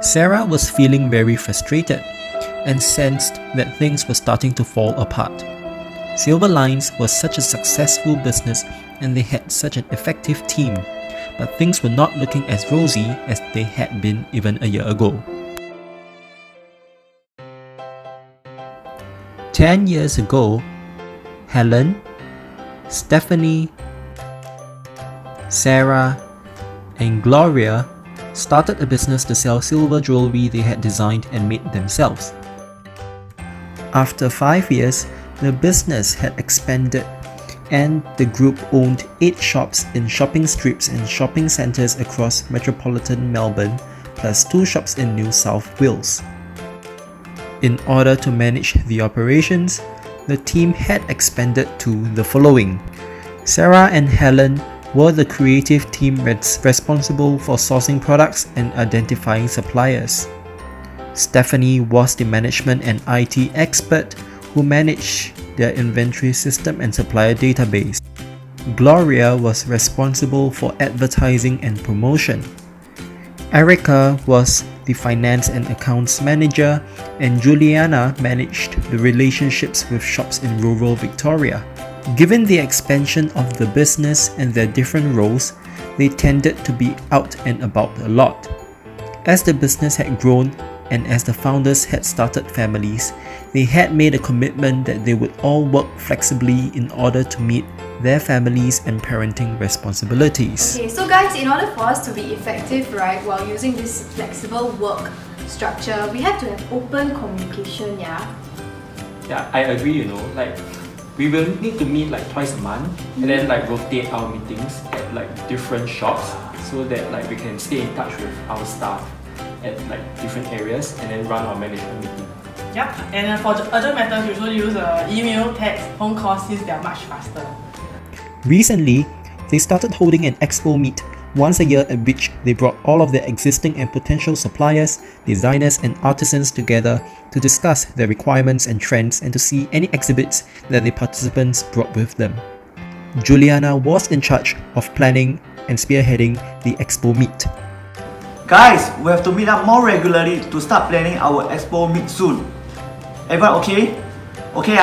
Sarah was feeling very frustrated and sensed that things were starting to fall apart. Silver Lines was such a successful business and they had such an effective team, but things were not looking as rosy as they had been even a year ago. 10 years ago, Helen, Stephanie, Sarah, and Gloria started a business to sell silver jewelry they had designed and made themselves. After 5 years, the business had expanded and the group owned 8 shops in shopping strips and shopping centres across metropolitan Melbourne, plus 2 shops in New South Wales. In order to manage the operations, the team had expanded to the following. Sarah and Helen were the creative team responsible for sourcing products and identifying suppliers. Stephanie was the management and IT expert who managed their inventory system and supplier database. Gloria was responsible for advertising and promotion. Erica was the finance and accounts manager, and Juliana managed the relationships with shops in rural Victoria. Given the expansion of the business and their different roles, they tended to be out and about a lot. As the business had grown and as the founders had started families, they had made a commitment that they would all work flexibly in order to meet their families and parenting responsibilities. Okay, so guys, in order for us to be effective, right, while using this flexible work structure, we have to have open communication, yeah? Yeah, I agree, like we will need to meet like twice a month and then like rotate our meetings at like different shops so that like we can stay in touch with our staff at like different areas and then run our management meeting. Yep, and for urgent matters, we usually use email, text, phone calls since they are much faster. Recently, they started holding an expo meet once a year at which they brought all of their existing and potential suppliers, designers and artisans together to discuss their requirements and trends and to see any exhibits that the participants brought with them. Juliana was in charge of planning and spearheading the expo meet. Guys, we have to meet up more regularly to start planning our expo meet soon. Everyone okay? Okay,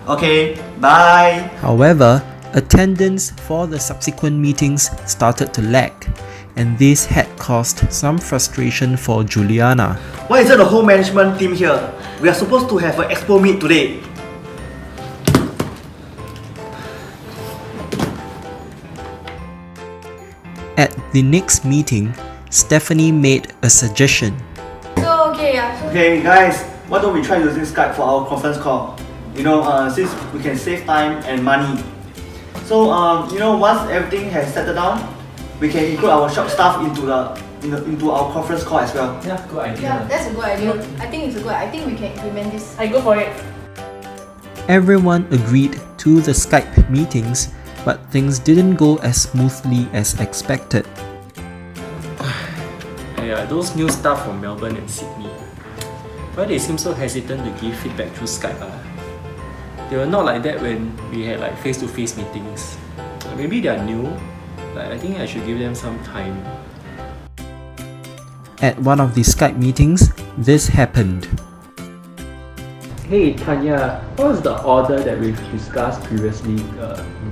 Okay, bye. However, attendance for the subsequent meetings started to lag, and this had caused some frustration for Juliana. Why isn't the whole management team here? We are supposed to have an expo meet today. At the next meeting, Stephanie made a suggestion. Okay guys, why don't we try using Skype for our conference call? Since we can save time and money. So once everything has settled down, we can include our shop staff into our conference call as well. Yeah, good idea. Yeah, that's a good idea. I think we can implement this. I go for it. Everyone agreed to the Skype meetings, but things didn't go as smoothly as expected. Yeah, those new staff from Melbourne and Sydney, why they seem so hesitant to give feedback through Skype? They were not like that when we had like face-to-face meetings. Maybe they are new. I think I should give them some time. At one of the Skype meetings, this happened. Hey Tanya, what was the order that we've discussed previously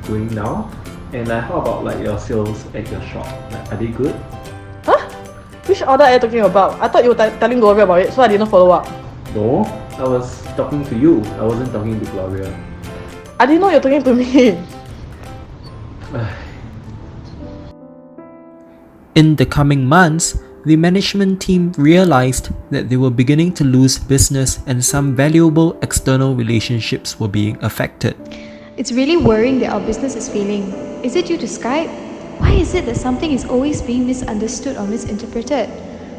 going now? And how about like your sales at your shop? Are they good? Huh? Which order are you talking about? I thought you were telling Gloria about it, so I didn't follow up. No, I was talking to you. I wasn't talking to Gloria. I didn't know you were talking to me. In the coming months, the management team realized that they were beginning to lose business and some valuable external relationships were being affected. It's really worrying that our business is failing. Is it due to Skype? Why is it that something is always being misunderstood or misinterpreted?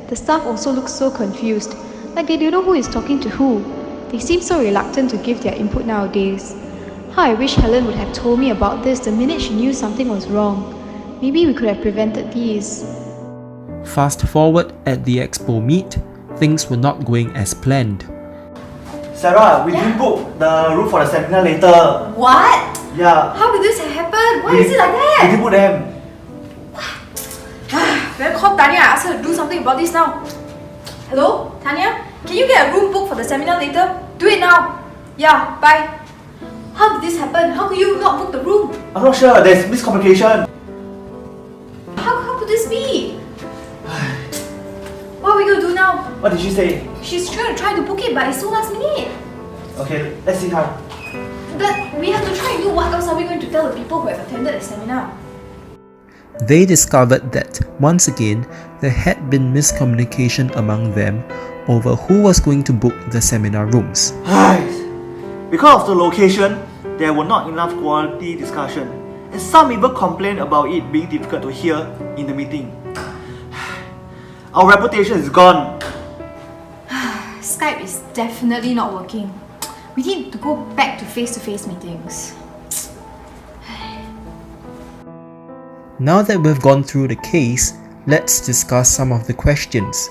The staff also look so confused, like they don't know who is talking to who. They seem so reluctant to give their input nowadays. How I wish Helen would have told me about this the minute she knew something was wrong. Maybe we could have prevented these. Fast forward at the expo meet, things were not going as planned. Sarah, we didn't book the room for the seminar later. What? Yeah. How did this happen? Why is it like We that? didn't book them. Better call Tanya, ask her to do something about this now. Hello, Tanya? Can you get a room booked for the seminar later? Do it now. Yeah, bye. How did this happen? How could you not book the room? I'm not sure, there's miscommunication. How could this be? What are we gonna do now? What did she say? She's trying to book it, but it's so last minute. Okay, let's see how. But we have to try and do what else are we going to tell the people who have attended the seminar? They discovered that, once again, there had been miscommunication among them over who was going to book the seminar rooms. Because of the location, there were not enough quality discussion, and some even complained about it being difficult to hear in the meeting. Our reputation is gone. Skype is definitely not working. We need to go back to face-to-face meetings. Now that we've gone through the case, let's discuss some of the questions.